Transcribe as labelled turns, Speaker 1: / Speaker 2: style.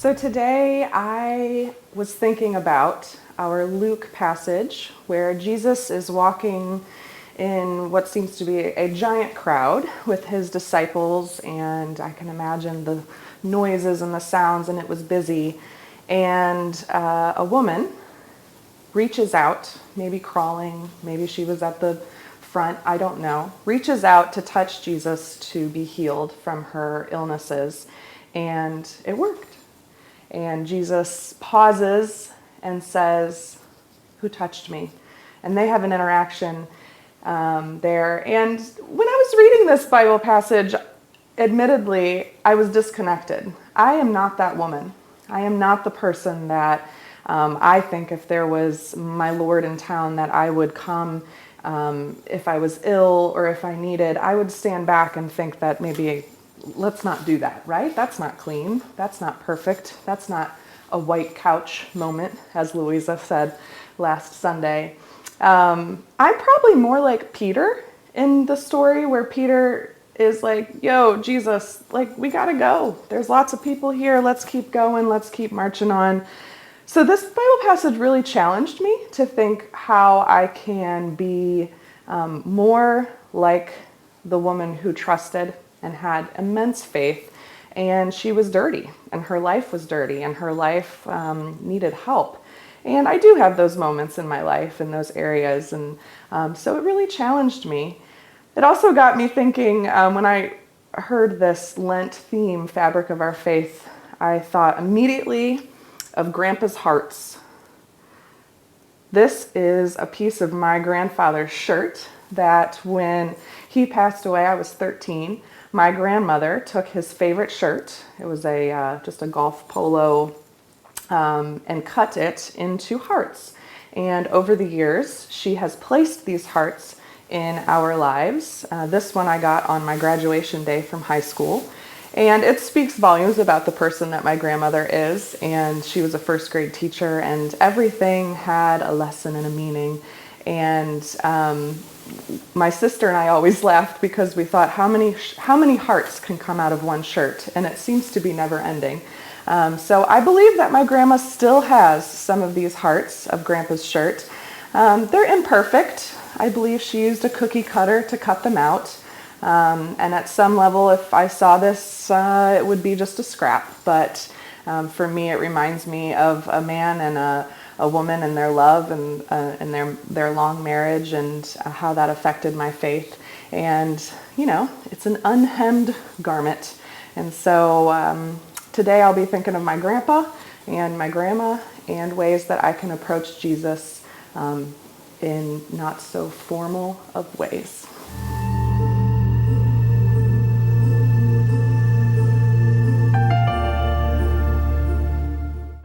Speaker 1: So today I was thinking about our Luke passage where Jesus is walking in what seems to be a giant crowd with his disciples, and I can imagine the noises and the sounds, and it was busy. And a woman reaches out, maybe crawling, maybe she was at the front, I don't know, reaches out to touch Jesus to be healed from her illnesses, and it worked. And Jesus pauses and says, "Who touched me?" And they have an interaction there. And when I was reading this Bible passage, admittedly, I was disconnected. I am not that woman. I am not the person that I think if there was my Lord in town that I would come if I was ill or if I needed. I would stand back and think that maybe let's not do that, right? That's not clean. That's not perfect. That's not a white couch moment, as Louisa said last Sunday. I'm probably more like Peter in the story where Peter is like, yo, Jesus, like, we gotta go. There's lots of people here. Let's keep going. Let's keep marching on. So this Bible passage really challenged me to think how I can be more like the woman who trusted and had immense faith, and she was dirty, and her life was dirty, and her life needed help. And I do have those moments in my life in those areas, and so it really challenged me. It also got me thinking, when I heard this Lent theme, Fabric of Our Faith, I thought immediately of Grandpa's hearts. This is a piece of my grandfather's shirt that when he passed away, I was 13, my grandmother took his favorite shirt, it was just a golf polo, and cut it into hearts. And over the years, she has placed these hearts in our lives. This one I got on my graduation day from high school. And it speaks volumes about the person that my grandmother is. And she was a first grade teacher, and everything had a lesson and a meaning. And my sister and I always laughed because we thought, how many hearts can come out of one shirt? And it seems to be never ending. So I believe that my grandma still has some of these hearts of Grandpa's shirt. They're imperfect. I believe she used a cookie cutter to cut them out. And at some level, if I saw this, it would be just a scrap. But for me, it reminds me of a man and a woman and their love and their long marriage and how that affected my faith. And, you know, it's an unhemmed garment. And so today I'll be thinking of my grandpa and my grandma and ways that I can approach Jesus in not so formal of ways.